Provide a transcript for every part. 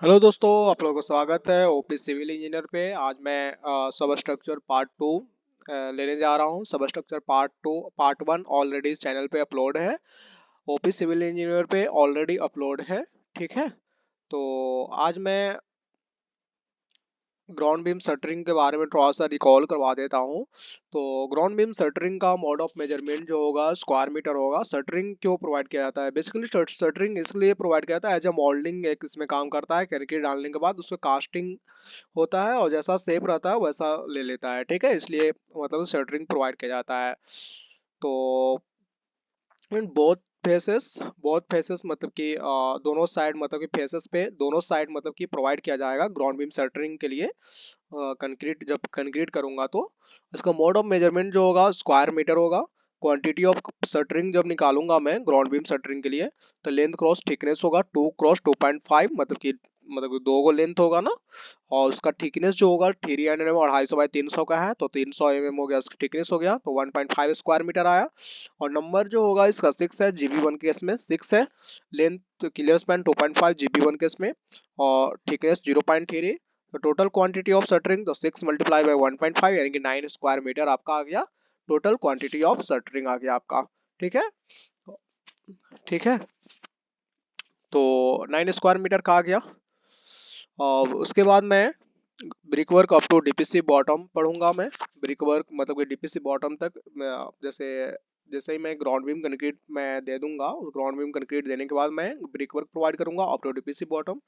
Hello दोस्तों, आप लोगों का स्वागत है ओपी सिविल इंजीनियर पे। आज मैं सब स्ट्रक्चर पार्ट टू लेने जा रहा हूँ। सब स्ट्रक्चर पार्ट वन ऑलरेडी इस चैनल पे अपलोड है, ओपी सिविल इंजीनियर पे ऑलरेडी अपलोड है। ठीक है, तो आज मैं ग्राउंड बीम शटरिंग के बारे में थोड़ा सा रिकॉल करवा देता हूँ। तो ग्राउंड बीम शटरिंग का मोड ऑफ मेजरमेंट जो होगा स्क्वायर मीटर होगा। शटरिंग क्यों प्रोवाइड किया जाता है? बेसिकली शटरिंग इसलिए प्रोवाइड किया जाता है एज अ मोल्डिंग, एक इसमें काम करता है। कंक्रीट डालने के बाद उसमें कास्टिंग होता है और जैसा शेप रहता है वैसा ले लेता है। ठीक है, इसलिए मतलब शटरिंग प्रोवाइड किया जाता है। तो बोथ फेसेस मतलब कि दोनों साइड, मतलब कि फेसेस पे दोनों साइड मतलब कि प्रोवाइड किया जाएगा ग्राउंड बीम शटरिंग के लिए। कंक्रीट जब कंक्रीट करूंगा तो इसका मोड ऑफ मेजरमेंट जो होगा स्क्वायर मीटर होगा। क्वांटिटी ऑफ शटरिंग जब निकालूंगा मैं ग्राउंड बीम शटरिंग के लिए, तो लेंथ क्रॉस थिकनेस होगा 2 क्रॉस 2.5, मतलब कि दो को लेंथ होगा ना। और उसका थिकनेस जो होगा 300 और 250/300 का है, तो 300 हो गया, उसका थिकनेस हो गया, तो 1.5 स्क्वायर मीटर आया। और नंबर जो होगा इसका 6 है, GB1 केस में 6 है। Length clear span 2.5 GB1 case में, और थिकनेस 0.3। तो टोटल क्वांटिटी ऑफ शटरिंग तो 6 मल्टीप्लाई बाई 1.5 यानी कि 9 स्क्वायर मीटर आपका आ गया। टोटल क्वांटिटी ऑफ शटरिंग आ गया आपका। ठीक है, ठीक है, तो 9 स्क्वायर मीटर का आ गया। और उसके बाद मैं brick work up to DPC bottom पढ़ूंगा मैं। ब्रिक वर्क मतलब कि डीपीसी बॉटम तक जैसे जैसे ही मैं ग्राउंड बीम कंक्रीट मैं दे दूंगा, ग्राउंड बीम कंक्रीट देने के बाद मैं ब्रिक वर्क प्रोवाइड करूंगा अप टू डीपीसी बॉटम।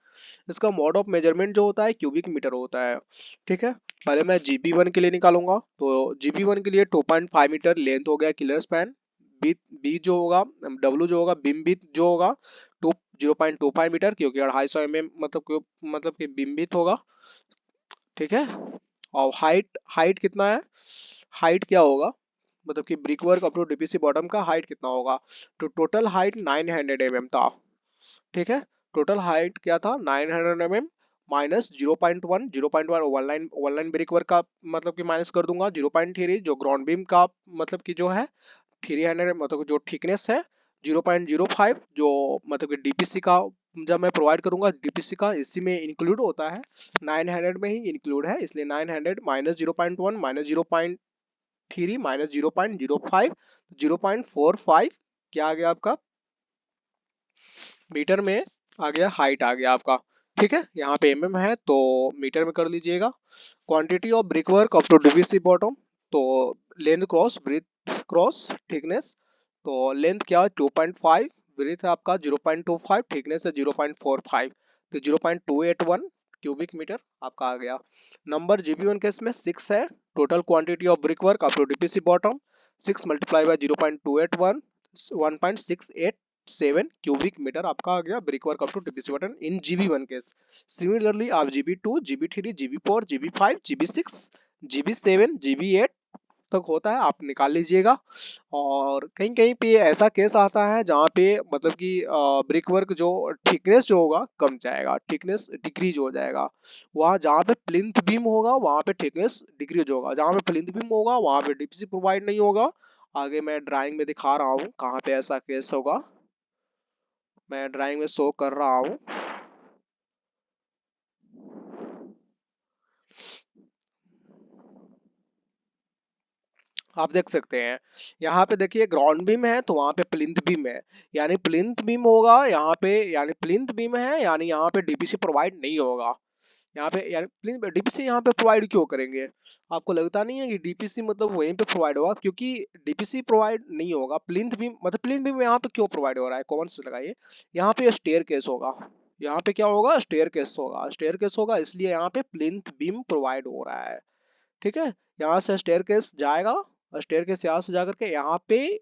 इसका मोड ऑफ मेजरमेंट जो होता है क्यूबिक मीटर होता है। ठीक है, पहले मैं GP1 के लिए निकालूंगा। तो GP1 के लिए 2.5 मीटर लेंथ हो गया क्लियर स्पैन। बी बी जो होगा, डब्ल्यू जो होगा, बिम बीट जो होगा 0.25 मीटर, क्योंकि 250 mm मतलब कि बिम्बित होगा। ठीक है, और हाइट हाइट कितना है? हाइट क्या होगा, मतलब कि brick work up to DPC bottom का हाइट कितना होगा? तो टोटल हाइट 900 mm था। ठीक है, टोटल हाइट क्या था? 900 mm minus 0.1, 0.1 one line brick work का मतलब कि माइनस कर दूंगा 0.3, जो ग्राउंड बीम का मतलब कि जो है 300 मतलब जो थिकनेस है 0.05, जो मतलब कि डीपीसी का जब मैं प्रोवाइड करूंगा डीपीसी का इसी में इंक्लूड होता है, 900 में ही इंक्लूड है, इसलिए 900 माइनस 0.1 माइनस 0.3 माइनस 0.05, 0.45 क्या आ गया आपका मीटर में? आ गया हाइट आ गया आपका। ठीक है, यहाँ पे mm है तो मीटर में कर लीजिएगा। Quantity of brick work up to DPC bottom, तो length cross breadth cross thickness. तो लेंथ क्या? 2.5, ब्रिथ आपका 0.25, थिकनेस है 0.45, तो 0.281 क्यूबिक मीटर आपका आ गया। नंबर GB1 केस में 6 है। Total quantity of brick work up to DPC bottom 6 multiply by 0.281, 1.687 cubic metre आपका आ गया brick work up to DPC bottom in GB1 case. Similarly आप GB2, GB3, GB4, GB5, GB6, GB7, GB8 तक होता है, आप निकाल लीजिएगा। और कहीं कहीं पे ऐसा केस आता है जहाँ पे मतलब कि ब्रिक वर्क जो थिकनेस जो होगा कम जाएगा, थिकनेस डिक्रीज हो जाएगा। वहाँ जहाँ पे प्लिंथ बीम होगा वहाँ पे थिकनेस डिक्रीज होगा, जहाँ पे प्लिंथ बीम होगा वहाँ पे डीपीसी प्रोवाइड नहीं होगा। आगे मैं ड्राइंग में दिखा रहा हूँ कहाँ पे ऐसा केस होगा, मैं ड्राइंग में शो कर रहा हूँ। आप देख सकते हैं, यहाँ पे देखिए ग्राउंड बीम है तो वहाँ पे प्लिंथ बीम है, यानी प्लिंथ बीम होगा यहाँ पे, यानी प्लिंथ बीम है यानी यहाँ पे डीपीसी प्रोवाइड नहीं होगा। यहाँ पे यानी प्लिंथ डीपीसी यहाँ पे प्रोवाइड क्यों करेंगे? आपको लगता नहीं है कि डीपीसी मतलब वहीं पे प्रोवाइड होगा? क्योंकि डीपीसी प्रोवाइड नहीं होगा, प्लिंथ बीम मतलब प्लिंथ बीम यहाँ पे क्यों प्रोवाइड हो रहा है? कौन से लगाइए, यहाँ पे स्टेयर केस होगा, यहाँ पे क्या होगा? स्टेयर केस होगा, स्टेयर केस होगा, इसलिए यहाँ पे प्लिंथ बीम प्रोवाइड हो रहा है। ठीक है, यहाँ से स्टेयरकेस जाएगा, स्टेयरकेस यहाँ से जा करके यहाँ पे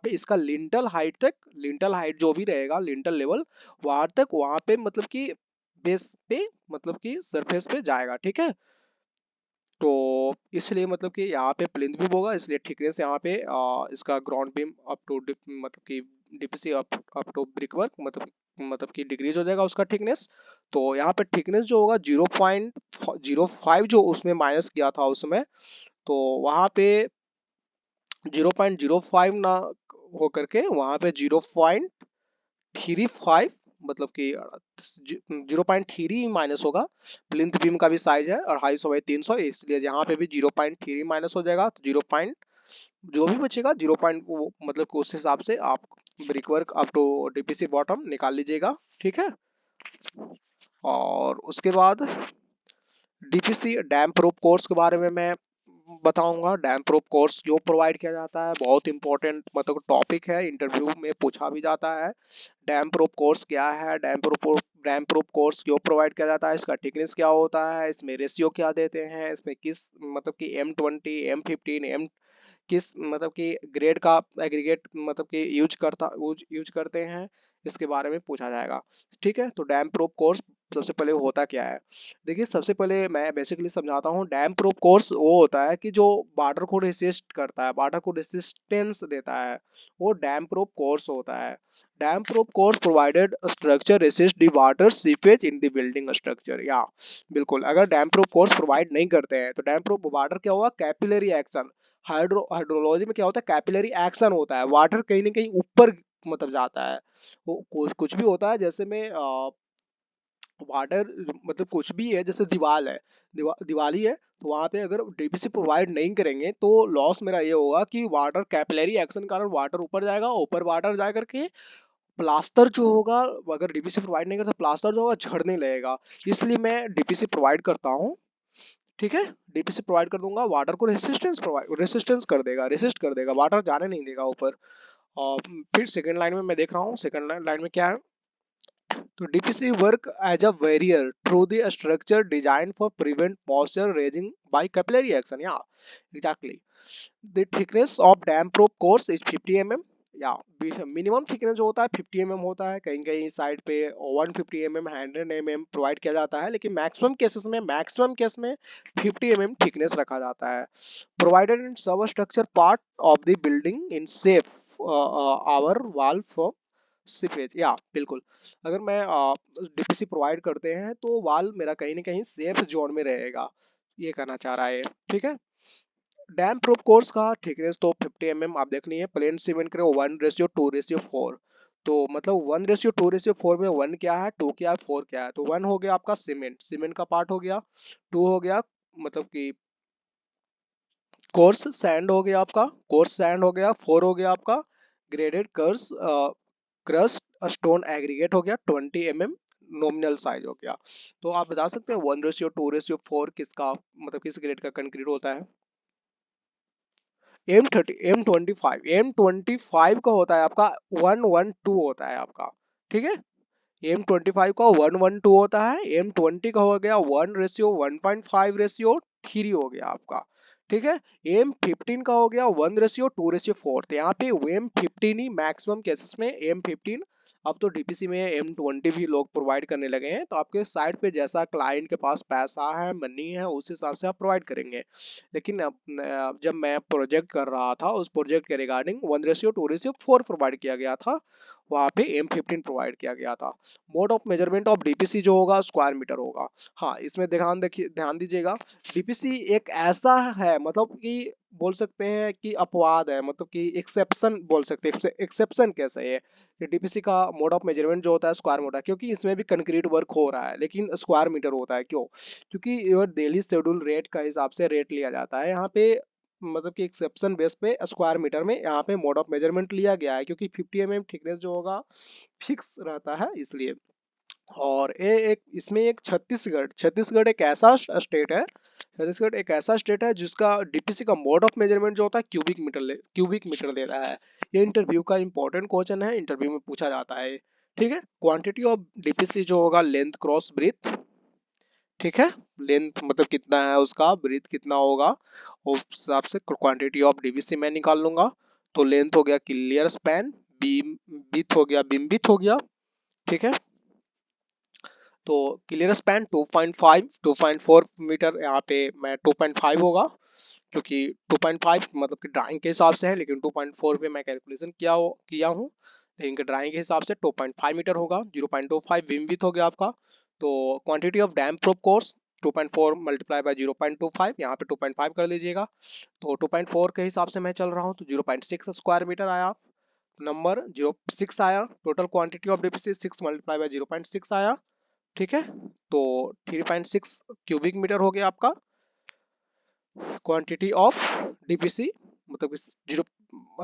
इसका लिंटल हाइट तक, लिंटल हाइट जो भी रहेगा लिंटल लेवल वहां तक, वहां पे मतलब कि बेस पे मतलब कि सरफेस पे जाएगा। ठीक है, तो इसलिए मतलब कि यहाँ पे प्लिंथ बीम होगा, इसलिए थिकनेस यहाँ पे इसका ग्राउंड बीम अप टू मतलब कि DPC up to brick work मतलब कि डिक्रीज हो जाएगा उसका थिकनेस। तो यहाँ पे थिकनेस जो होगा 0.05 जो उसमें माइनस किया था उसमें, तो वहाँ पे 0.05 ना हो करके वहाँ पे 0.35 मतलब कि 0.3 माइनस होगा। प्लिंथ बीम का भी साइज है 250/300, इसलिए यहाँ पे भी 0.3 माइनस हो जाएगा। तो 0. जो भी बचेगा 0. मतलब कि उस हिसाब से आप brickwork up to DPC bottom निकाल लीजिएगा। ठीक है, और उसके बाद डीपीसी डैम प्रूफ कोर्स के बारे में मैं बताऊंगा। डैम प्रूफ कोर्स क्यों प्रोवाइड किया जाता है, बहुत इंपॉर्टेंट मतलब टॉपिक है, इंटरव्यू में पूछा भी जाता है। डैम प्रूफ कोर्स क्या है, डैम प्रूफ कोर्स क्यों प्रोवाइड किया जाता है, इसका थिकनेस क्या होता है, इसमें रेशियो क्या देते हैं, इसमें किस मतलब कि M20 M15 किस मतलब कि ग्रेड का एग्रीगेट मतलब कि यूज करते हैं, इसके बारे में पूछा जाएगा। ठीक है, तो डैम प्रूफ कोर्स सबसे पहले होता क्या है। देखिए, सबसे पहले मैं बेसिकली समझाता हूँ। डैम प्रूफ कोर्स वो होता है कि जो वाटर को रेसिस्ट करता है, वाटर को रेसिस्टेंस देता है, वो डैम प्रूफ कोर्स होता है। Damp proof course provided structure resist the water seepage in the building structure. या बिल्कुल, अगर डैम प्रूफ कोर्स प्रोवाइड नहीं करते हैं तो डैम प्रूफ वाटर क्या हुआ, कैपिलरी एक्शन। हाइड्रोलॉजी में क्या होता है, कैपिलरी एक्शन होता है, वाटर कहीं ना कहीं ऊपर मतलब जाता है। वो कुछ भी होता है, जैसे में वाटर मतलब कुछ भी है, जैसे दीवार है, दिवाली है, तो वहां पे अगर डीपीसी प्रोवाइड नहीं करेंगे तो लॉस मेरा ये होगा कि वाटर कैपिलरी एक्शन के कारण वाटर ऊपर जाएगा, ऊपर वाटर जा करके प्लास्टर जो होगा, अगर डीपीसी प्रोवाइड नहीं करता प्लास्टर जो होगा झड़ने लगेगा। इसलिए मैं डीपीसी प्रोवाइड करता हूँ। ठीक है, डीपीसी प्रोवाइड कर दूंगा, वाटर को रेसिस्टेंस कर देगा, रेसिस्ट कर देगा, वाटर जाने नहीं देगा ऊपर। और फिर सेकंड लाइन में मैं देख रहा हूँ, सेकंड लाइन में क्या है। तो DPC work as a barrier through the structure designed for prevent moisture raising by capillary action. Yeah, exactly. The thickness of dam-proof course is 50 mm. या मिनिमम थिकनेस जो होता है 50 mm होता है, कहीं कहीं साइड पे 150 mm 100 mm प्रोवाइड किया जाता है, लेकिन मैक्सिमम केस में 50 mm थिकनेस रखा जाता है। Provided in sub structure part of the building in safe our wall from seepage. या बिल्कुल, अगर मैं डीपीसी प्रोवाइड करते हैं तो वाल मेरा कहीं ना कहीं सेफ जोन में रहेगा, ये कहना चाह रहा है। ठीक है, डैम प्रूफ कोर्स का थिकनेस तो 50 mm आप देख लीजिए। प्लेन सीमेंट करें 1:2:4, तो मतलब 1:2:4 में 1 क्या है, 2 क्या है, 4 क्या है। तो 1 हो गया आपका सीमेंट का पार्ट हो गया, 2 हो गया मतलब कि कोर्स सैंड हो गया आपका, कोर्स सैंड हो गया, 4 हो गया आपका ग्रेडेड क्रस्ट स्टोन एग्रीगेट हो गया 20 mm नॉमिनल साइज हो गया। तो आप बता सकते हैं 1:2:4 किसका मतलब किस ग्रेड का कंक्रीट होता है। M25 का होता है आपका 1:1:2 होता है आपका। ठीक है, M25 का 1:1:2 होता है। M20 का हो गया 1:1.5 हो गया आपका। ठीक है, M15 का हो गया 1:2:4। तो यहाँ पे M15 ही मैक्सिमम केसेस में M15। अब तो डीपीसी में M20 भी लोग प्रोवाइड करने लगे हैं, तो आपके साइड पे जैसा क्लाइंट के पास पैसा है, मनी है, उस हिसाब से आप प्रोवाइड करेंगे। लेकिन जब मैं प्रोजेक्ट कर रहा था, उस प्रोजेक्ट के रिगार्डिंग 1:2:4 प्रोवाइड किया गया था, वहाँ पे M15 प्रोवाइड किया गया था। Mode of measurement of DPC जो होगा स्क्वायर मीटर होगा। हाँ, इसमें ध्यान दीजिएगा, डीपीसी एक ऐसा है मतलब कि बोल सकते हैं कि अपवाद है, मतलब कि एक्सेप्शन बोल सकते हैं। एक्सेप्शन कैसे है, कि डीपीसी का मोड ऑफ मेजरमेंट जो होता है स्क्वायर मीटर, क्योंकि इसमें भी कंक्रीट वर्क हो रहा है लेकिन स्क्वायर मीटर होता है। क्यों, क्योंकि योर डेली शेड्यूल रेट का हिसाब से रेट लिया जाता है यहाँ पे, मतलब कि एक्सेप्शन बेस पे स्क्वायर मीटर में यहाँ पे मोड ऑफ मेजरमेंट लिया गया है, क्योंकि 50 mm थिकनेस जो होगा फिक्स रहता है इसलिए। और ये एक इसमें एक छत्तीसगढ़ एक ऐसा स्टेट है, छत्तीसगढ़ एक ऐसा स्टेट है जिसका डीपीसी का मोड ऑफ मेजरमेंट जो होता है क्यूबिक मीटर देता है। ये इंटरव्यू का इंपॉर्टेंट क्वेश्चन है, इंटरव्यू में पूछा जाता है। ठीक है, क्वांटिटी ऑफ डीपीसी जो होगा लेंथ क्रॉस ब्रीथ। ठीक है, लेंथ मतलब कितना है उसका, ब्रीथ कितना होगा, उस हिसाब से क्वांटिटी ऑफ डीबीसी मैं निकाल लूंगा। तो लेंथ हो गया क्लियर स्पैन, बीम विड्थ हो गया बीम विड्थ हो गया। ठीक है, तो क्लियर स्पैन 2.4 मीटर, यहाँ पे मैं 2.5 होगा, क्योंकि 2.5 मतलब कि ड्राइंग के हिसाब से है, लेकिन 2.4 पे मैं कैलकुलेशन किया हूँ, लेकिन ड्राइंग के हिसाब से 2.5 मीटर होगा। 0.25 बीम विड्थ हो गया आपका। तो quantity of dam proof course 2.4 multiply by 0.25, यहाँ पे 2.5 कर लीजिएगा। तो 2.4 के हिसाब से मैं चल रहा हूँ, तो 0.6 स्क्वायर मीटर आया। नंबर 0.6 आया, total quantity of DPC 6 multiply bye 0.6 आया, ठीक है। तो 3.6 क्यूबिक मीटर हो गया आपका क्वांटिटी ऑफ डीपीसी, मतलब कि 0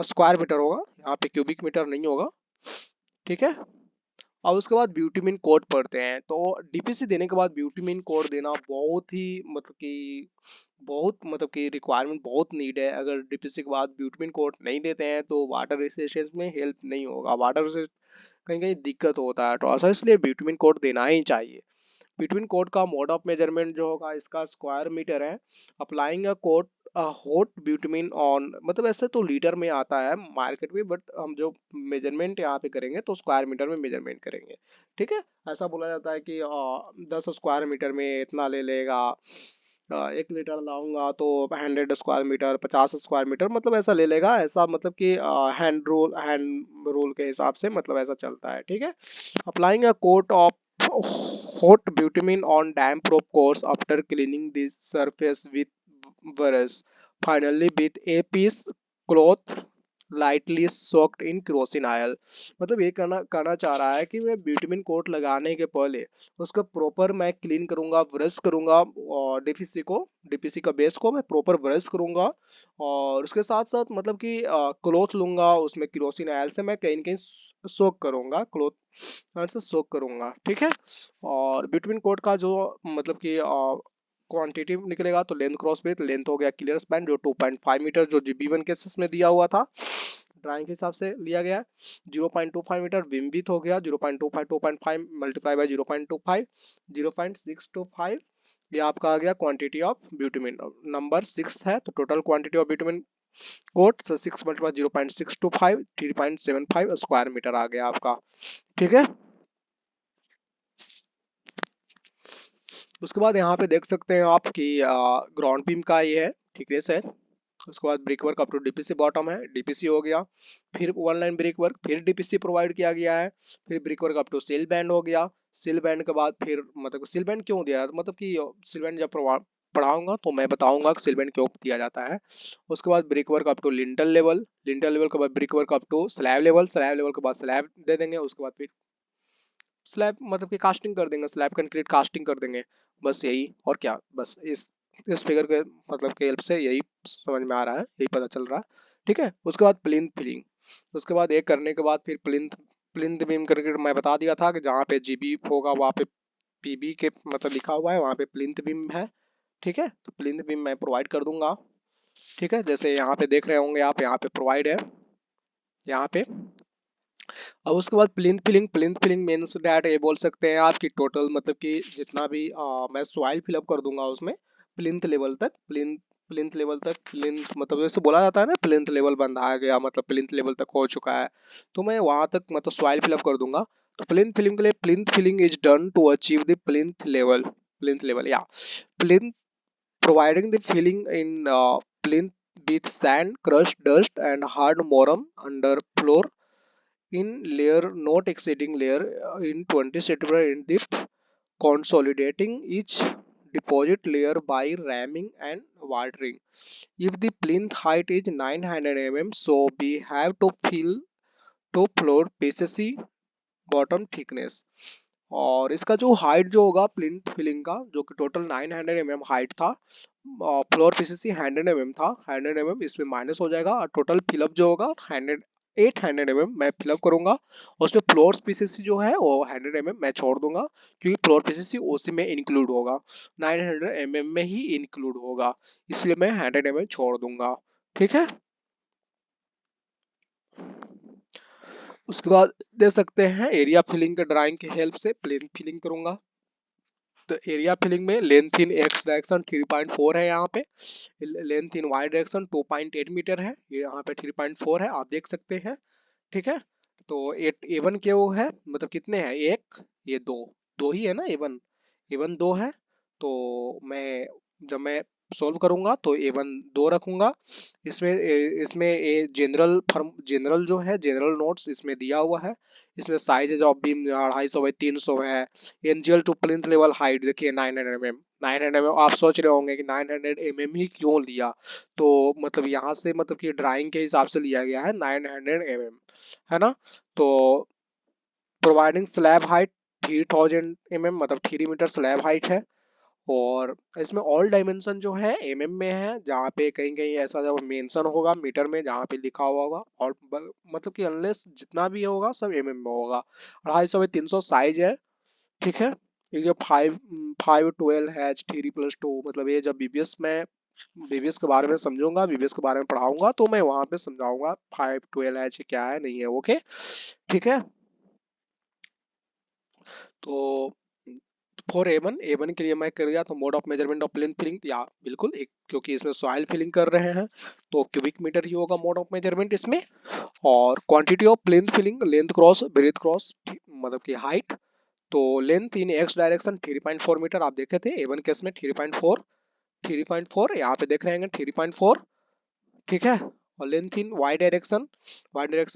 स्क्वायर मीटर होगा, यहाँ पे क्यूबिक मीटर नहीं होगा, ठीक है। अब उसके बाद ब्यूटामिन कोड पढ़ते हैं। तो डीपीसी देने के बाद ब्यूटामिन कोड देना बहुत ही मतलब कि रिक्वायरमेंट बहुत नीड है। अगर डीपीसी के बाद ब्यूटामिन कोड नहीं देते हैं तो वाटर रेजिस्टेंस में हेल्प नहीं होगा, वाटर से कहीं कहीं दिक्कत होता है, तो ऐसा इसलिए ब्यूटामिन कोड देना ही चाहिए। बिटवीन कोड का मोड ऑफ मेजरमेंट जो होगा इसका स्क्वायर मीटर है। Applying a coat hot bitumen on, मतलब ऐसे तो लीटर में आता है मार्केट में, बट हम जो मेजरमेंट यहाँ पे करेंगे तो स्क्वायर मीटर में मेजरमेंट करेंगे, ठीक है। ऐसा बोला जाता है कि 10 स्क्वायर मीटर में इतना ले लेगा, 1 लीटर लाऊंगा तो 100 स्क्वायर मीटर, 50 स्क्वायर मीटर, मतलब ऐसा ले लेगा, ऐसा मतलब कि हैंड रूल के हिसाब से मतलब ऐसा चलता है, ठीक है। Applying a coat of hot bitumen on damp prop course after cleaning the surface with brush, finally with a piece cloth lightly soaked in kerosene oil। मतलब ये कहना चाह रहा है कि मैं ब्यूटामिन कोट लगाने के पहले उसका प्रॉपर मैं क्लीन करूंगा, ब्रश करूंगा, और डीपीसी का बेस को मैं प्रॉपर ब्रश करूंगा, और उसके साथ साथ मतलब कि क्लोथ लूंगा, उसमें केरोसिन ऑयल से मैं कहीं न कहीं सोक करूंगा, क्लोथ से सोक करूंगा, ठीक है। और बिटवीन कोड का जो मतलब कि क्वांटिटी निकलेगा तो लेंथ क्रॉस विड्थ, लेंथ हो गया क्लियर स्पैन जो 2.5 मीटर जो GB1 केसेस में दिया हुआ था, ड्राइंग के हिसाब से लिया गया। 0.25 मीटर विम विड्थ हो गया, 0.25 2.5 मल्टीप्लाई बाय 0.25 0.625, ये आपका आ गया क्वांटिटी ऑफ ब्यूटामिन। नंबर 6 है तो total quantity of bitumen coat 6 multiply 0.625 3.75 square metre आ गया आपका, ठीक है। उसके बाद यहाँ पे देख सकते हैं आप कि ग्राउंड बीम का ये है थिकनेस है। उसके बाद brick work up to DPC bottom है, डीपीसी हो गया, फिर वन लाइन ब्रिक वर्क, फिर डीपीसी प्रोवाइड किया गया है, फिर brick work up to sill band हो गया। सील बैंड के बाद फिर मतलब सील बैंड क्यों दिया है, मतलब कि सील बैंड जब पढ़ाऊंगा तो मैं बताऊंगा कि सील बैंड क्यों दिया जाता है। उसके बाद brick work up to lintel level, lintel level के बाद brick work up to slab level, slab level के बाद स्लैब दे देंगे। उसके बाद फिर स्लैब मतलब कि कास्टिंग कर देंगे, स्लैब कंक्रीट कास्टिंग कर देंगे, बस यही और क्या। बस इस फिगर के मतलब के हेल्प से यही समझ में आ रहा है, यही पता चल रहा है, ठीक है। उसके बाद प्लिंथ फिलिंग, उसके बाद एक करने के बाद फिर प्लिंथ प्लिंथ बीम करके मैं बता दिया था कि जहाँ पे जीबी होगा वहाँ पे पीबी के मतलब लिखा हुआ है, वहाँ पे प्लिंथ बीम है, ठीक है। तो प्लिंथ बीम मैं प्रोवाइड कर दूंगा, ठीक है। जैसे यहाँ पे देख रहे होंगे आप, यहाँ पे प्रोवाइड है यहाँ पे। अब उसके बाद प्लिंथ फिलिंग मीन्स डैट ये बोल सकते हैं आप कि टोटल मतलब कि जितना भी मैं सॉइल फिलअप कर दूंगा उसमें प्लिंथ लेवल तक, प्लिंथ लेवल तक, प्लिंथ मतलब जैसे बोला जाता है ना प्लिंथ लेवल बंधाया गया, मतलब प्लिंथ लेवल तक हो चुका है, तो मैं वहां तक मतलब सॉइल फिलअप कर दूंगा। तो प्लिंथ फिलिंग के लिए plinth filling is done to achieve the plinth level या plinth providing the filling in plinth with sand, crushed dust and hard moram under floor in layer not exceeding layer in 20 centimeter in depth, consolidating each deposit layer by ramming and watering. If the plinth height is 900 mm, so we have to fill to floor PCC bottom thickness। और इसका जो height जो होगा plinth filling का जो कि total 900 mm height था, floor PCC 100 mm था, 100 mm इसमें माइनस हो जाएगा और टोटल फिलअप जो होगा 800 mm मैं फिलअप करूंगा। उसमें फ्लोर पीसीसी जो है वो 100 mm मैं छोड़ दूंगा, क्योंकि फ्लोर पीसीसी उसी में इंक्लूड होगा, 900 mm में ही इंक्लूड होगा, इसलिए मैं 100 mm छोड़ दूंगा, ठीक है। उसके बाद देख सकते हैं एरिया फिलिंग के ड्राइंग की हेल्प से प्लेन फिलिंग करूंगा। तो एरिया फिलिंग में लेंथ इन एक्स डायरेक्शन 3.4 है, यहाँ पे length in Y direction 2.8 metre है, ये यहाँ पे 3.4 है आप देख सकते हैं, ठीक है। तो A1 के वो है मतलब कितने हैं, एक ये दो, दो ही है ना A1 दो है। तो मैं जब मैं सोल्व करूंगा तो A1 2 रखूंगा। इसमें ए जनरल जो है, जनरल नोट्स इसमें दिया हुआ है। इसमें साइज ऑफ बीम 250 बाई 300 है। NGL to plinth level height देखिए 900 mm। 900 mm आप सोच रहे होंगे कि 900 mm ही क्यों लिया, तो मतलब यहाँ से मतलब कि ड्राइंग के हिसाब से लिया गया है 900 mm, है ना। तो प्रोवाइडिंग स्लैब हाइट 3000 mm, मतलब 3 मीटर स्लैब हाइट है। और इसमें ऑल डायमेंशन जो है एमएम में है, जहाँ पे कहीं कहीं ऐसा जब मेंशन होगा मीटर में जहाँ पे लिखा हुआ होगा, और मतलब कि अनलेस जितना भी होगा सब एमएम में होगा। 250 बाई 300 साइज है, ठीक है। ये जो 512 है H3+2, मतलब ये जब बीबीएस के बारे में समझूंगा, बीबीएस के बारे में पढ़ाऊंगा तो मैं वहां पे समझाऊंगा 512H क्या है नहीं है, ओके ठीक है। तो फॉर ए वन के लिए मैं कर दिया तो mode of measurement of plain filling, या बिल्कुल एक, क्योंकि इसमें सॉइल फिलिंग कर रहे हैं तो क्यूबिक मीटर ही होगा मोड ऑफ मेजरमेंट इसमें। और quantity of plain filling length cross breadth cross, मतलब कि हाइट। तो length in x direction 3.4 metre आप देखे थे A1 केस में 3.4 यहाँ पे देख रहे हैं 3.4, ठीक है। और लेंथ इन वाई डायरेक्शन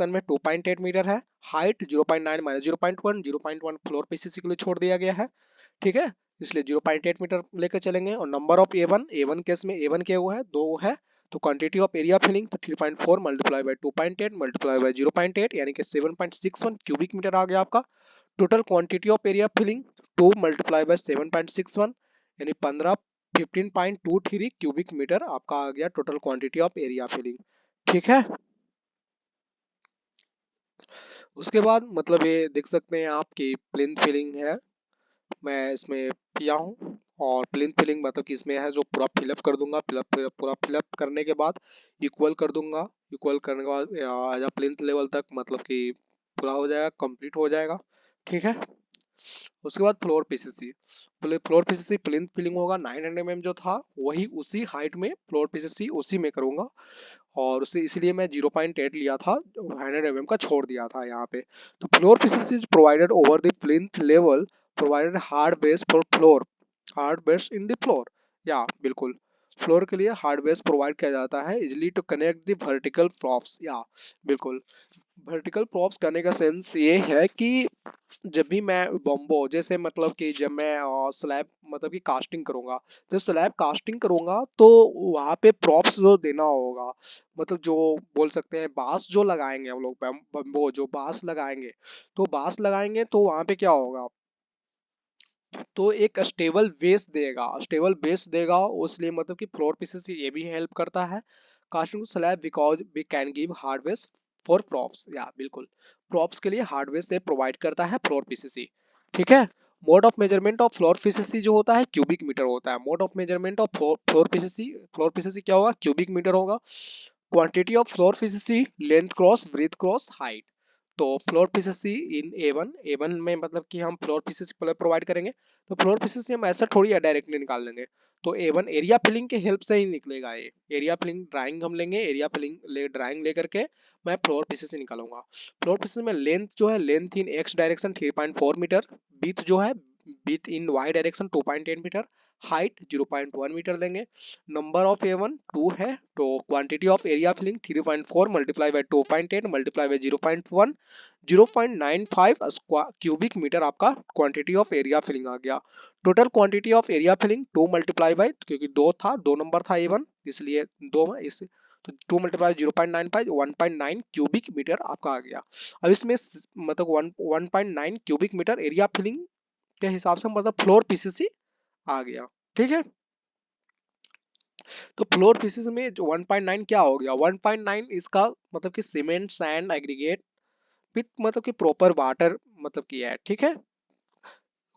में 2.8 मीटर है। हाइट 0.9 माइनस 0.1, 0.1 फ्लोर पीसीसी के लिए छोड़ दिया गया है, ठीक है। इसलिए 0.8 मीटर लेकर चलेंगे। और number of A one case में A1 के वो है 2 है। तो क्वांटिटी ऑफ एरिया फिलिंग तो 3.4 मल्टीप्लाई बाई 2.8 मल्टीप्लाई बाई 0.8 यानी कि 7.61 क्यूबिक मीटर आ गया आपका। Total quantity of area filling 2 multiply by 7.61 यानी 15.23 क्यूबिक मीटर आपका आ गया total quantity of area filling, ठीक है। उसके बाद मतलब ये देख सकते हैं आपकी प्लिंथ फिलिंग है, मैं इसमें किया हूँ। और प्लिंथ फिलिंग मतलब कि इसमें है जो पूरा फिलअप कर दूंगा, पूरा फिलअप करने के बाद इक्वल कर दूंगा। इक्वल करने के बाद एज प्लिंथ लेवल तक मतलब कि पूरा हो जाएगा, कंप्लीट हो जाएगा, ठीक है। उसके बाद फ्लोर पीसीसी प्लिंथ फिलिंग होगा 900 mm जो था वही उसी हाइट में फ्लोर पीसीसी उसी में करूंगा। और उसे इसलिए मैं 0.8 लिया था, 100 mm का छोड़ दिया था यहाँ पे। तो floor pieces is provided over the plinth level, provided hard base for floor, hard base in the floor, या बिल्कुल फ्लोर के लिए हार्ड बेस प्रोवाइड किया जाता है easily to connect the vertical props, या बिल्कुल वर्टिकल प्रॉप्स करने का सेंस ये है कि जब भी मैं बॉम्बो जैसे मतलब कि जब मैं स्लैब मतलब कि कास्टिंग करूंगा, जब स्लैब कास्टिंग करूंगा तो वहां पे प्रॉप्स जो देना होगा, मतलब जो बोल सकते हैं बांस जो लगाएंगे हम लोग, बम्बो जो बांस लगाएंगे, तो बांस लगाएंगे तो वहां पे क्या होगा, तो एक स्टेबल बेस देगा उसलिए मतलब कि फ्लोर पीसेस ये भी हेल्प करता है casting slab because we can give hardware for props, या बिल्कुल प्रॉप्स के लिए हार्डवेयर से प्रोवाइड करता है फ्लोर पीसीसी, ठीक है। Mode of measurement of floor PCC जो होता है क्यूबिक मीटर होता है। Mode of measurement of floor PCC क्या होगा, क्यूबिक मीटर होगा। Quantity of floor PCC length cross breadth cross height. तो floor PCC in A one में मतलब कि हम फ्लोर पीसीसी प्रोवाइड करेंगे, तो फ्लोर पीसीसी हम ऐसा थोड़ी डायरेक्टली निकाल लेंगे, तो A1 एरिया फिलिंग के हेल्प से ही निकलेगा। ये एरिया फिलिंग ड्राइंग हम लेंगे, एरिया फिलिंग ड्राइंग लेकर के मैं फ्लोर पीसीसी निकालूंगा। फ्लोर पीसीसी में लेंथ जो है, length in x direction 3.4 metre, width जो है width in Y direction 2.8 metre, height 0.1 metre देंगे। नंबर ऑफ A1 2 है, तो quantity of area filling 3.4 multiply by 2.8 multiply by 0.1, 0.95 cubic metre आपका क्वांटिटी ऑफ एरिया फिलिंग आ गया। Total quantity of area filling 2 multiply by, क्योंकि दो number था A1 इसलिए 2 में इस, तो 2 मल्टीप्लाई 0.95 1.9 क्यूबिक मीटर आपका आ गया। अब इसमें मतलब 1.9 क्यूबिक मीटर एरिया फिलिंग के हिसाब से मतलब फ्लोर पीसीसी आ गया, ठीक है। तो फ्लोर पीसीसी में जो 1.9 क्या हो गया, 1.9 इसका मतलब कि सीमेंट सैंड एग्रीगेट विथ मतलब कि प्रॉपर वाटर मतलब कि है, ठीक है,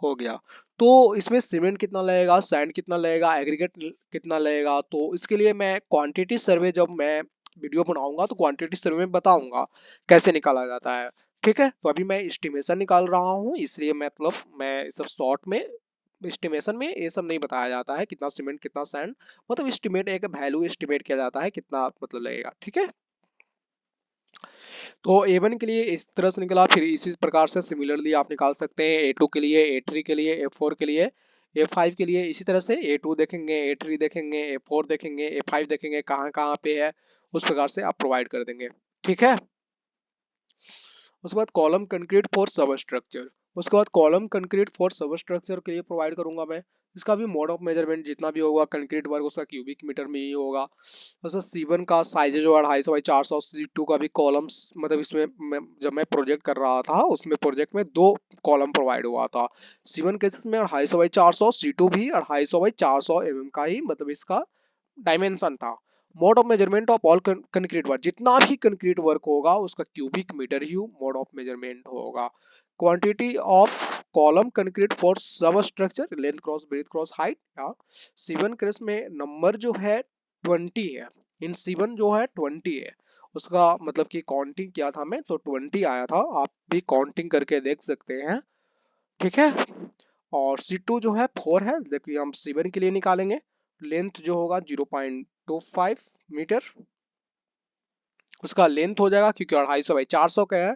हो गया। तो इसमें सीमेंट कितना लगेगा, सैंड कितना लगेगा, एग्रीगेट कितना लगेगा, तो इसके लिए मैं क्वांटिटी सर्वे जब मैं वीडियो बनाऊंगा तो क्वांटिटी सर्वे में बताऊंगा कैसे निकाला जाता है, ठीक है। तो अभी मैं एस्टिमेशन निकाल रहा हूँ, इसलिए मतलब मैं सब शॉर्ट में एस्टिमेशन में ये सब नहीं बताया जाता है कितना सीमेंट कितना सैंड, मतलब एस्टिमेट एक वैल्यू एस्टिमेट किया जाता है कितना मतलब लगेगा, ठीक है। तो A1 के लिए इस तरह से निकला, फिर इसी प्रकार से सिमिलरली आप निकाल सकते हैं A2 के लिए, A3 के लिए, A4 के लिए, A5 के लिए इसी तरह से A2 देखेंगे, A3 देखेंगे, A4 देखेंगे, A5 देखेंगे कहाँ कहाँ पे है, उस प्रकार से आप प्रोवाइड कर देंगे। ठीक है। उसके बाद कॉलम कंक्रीट फॉर सब स्ट्रक्चर, उसके बाद कॉलम कंक्रीट फॉर सब स्ट्रक्चर के लिए प्रोवाइड करूंगा मैं। इसका भी मोड ऑफ मेजरमेंट जितना भी होगा कंक्रीट वर्क उसका क्यूबिक मीटर में ही होगा। जैसे C1 का साइज जो 250 बाई 400, C2 का भी कॉलम्स, मतलब इसमें जब मैं प्रोजेक्ट कर रहा था उसमें प्रोजेक्ट में 2 कॉलम प्रोवाइड हुआ था। C1 केसेस में 250 बाई 400, C2 भी 250 बाई 400 mm का ही मतलब इसका डायमेंशन था। Mode of measurement of all concrete work, जितना भी कंक्रीट वर्क होगा उसका क्यूबिक मीटर ही मोड ऑफ मेजरमेंट होगा। Quantity of column concrete for substructure, length cross breadth cross height. या C1 केस में नंबर जो है 20 है, इन C1 जो है 20 है, उसका मतलब कि काउंटिंग किया था मैं तो 20 आया था, आप भी काउंटिंग करके देख सकते हैं। ठीक है। और C2 जो है 4 है, देखिए हम C1 के लिए निकालेंगे। लेंथ जो होगा 0.25 मीटर, उसका लेंथ हो जाएगा क्योंकि 250 बाई 400 का है,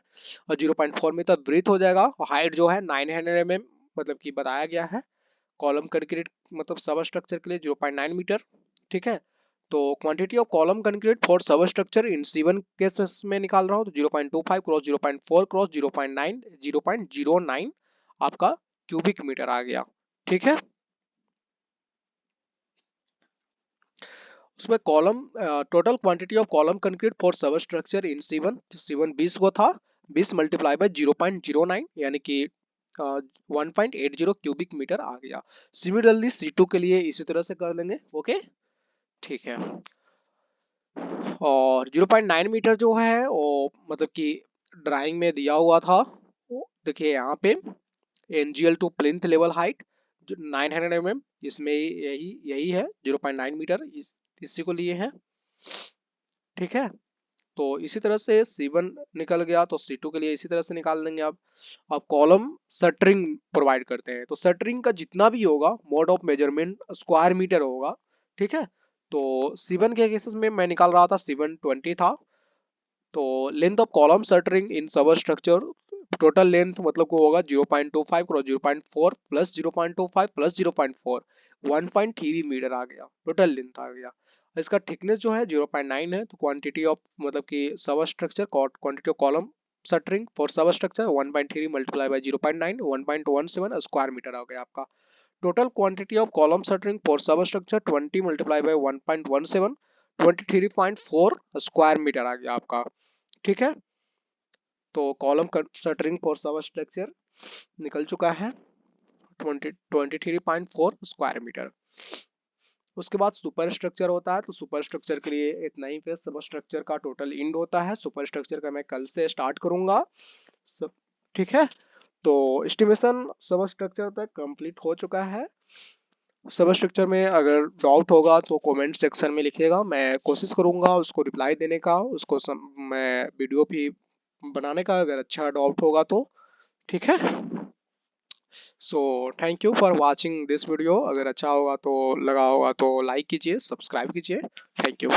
और 0.4 मीटर ब्रीथ हो जाएगा। और हाइट जो है 900 mm मतलब कि बताया गया है कॉलम कंक्रीट मतलब सब स्ट्रक्चर के लिए 0.9 मीटर। ठीक है। तो quantity of column concrete for सब स्ट्रक्चर इन C1 केस में निकाल रहा हूँ तो 0.25 क्रॉस 0.4 क्रॉस 0.9 0.09 आपका क्यूबिक मीटर आ गया। ठीक है। उसमें column total quantity of column concrete for सब स्ट्रक्चर इन C1 20 को था, 20 मल्टीप्लाई बाय 0.09 यानी कि 1.80 क्यूबिक मीटर आ गया। सिमिलरली C2 के लिए इसी तरह से कर लेंगे। ओके ठीक है। और 0.9 मीटर जो है वो मतलब कि ड्राइंग में दिया हुआ था, वो देखिए यहाँ पे NGL to plinth level height जो 900 mm, इसमें यही यही है 0.9 मीटर, इसी को लिए है। ठीक है। तो इसी तरह से C1 निकल गया तो C2 के लिए इसी तरह से निकाल देंगे आप। अब कॉलम शटरिंग प्रोवाइड करते हैं तो शटरिंग का जितना भी होगा mode of measurement square metre होगा। ठीक है। तो C1 के केसेस में मैं निकाल रहा था C1 20 था। तो length of column shuttering in sub structure, total length मतलब को होगा 0.25 क्रॉस 0.4 प्लस 0.25 प्लस 0.4, 1.3 मीटर आ गया, टोटल लेंथ आ गया। इसका थिकनेस जो है 0.9 है। तो क्वांटिटी ऑफ मतलब कि substructure, quantity of column shuttering for substructure 1.3 multiply by 0.9 1.17 square metre आ गया आपका। Total quantity of column shuttering for substructure 20 multiply by 1.17 23.4 square metre आ गया आपका। ठीक है। तो column shuttering for substructure निकल चुका है 23.4 स्क्वायर मीटर। उसके बाद सुपर स्ट्रक्चर होता है तो सुपर स्ट्रक्चर के लिए इतना ही, फिर सब स्ट्रक्चर का टोटल इंड होता है। सुपर स्ट्रक्चर का मैं कल से स्टार्ट करूंगा सब। ठीक है। तो एस्टिमेशन सब स्ट्रक्चर तक कंप्लीट हो चुका है। सब स्ट्रक्चर में अगर डाउट होगा तो कमेंट सेक्शन में लिखिएगा, मैं कोशिश करूंगा उसको रिप्लाई देने का, उसको मैं वीडियो भी बनाने का अगर अच्छा डाउट होगा तो। ठीक है। So thank you for watching this video, अगर अच्छा होगा तो लगा होगा तो लाइक कीजिए, सब्सक्राइब कीजिए। Thank you.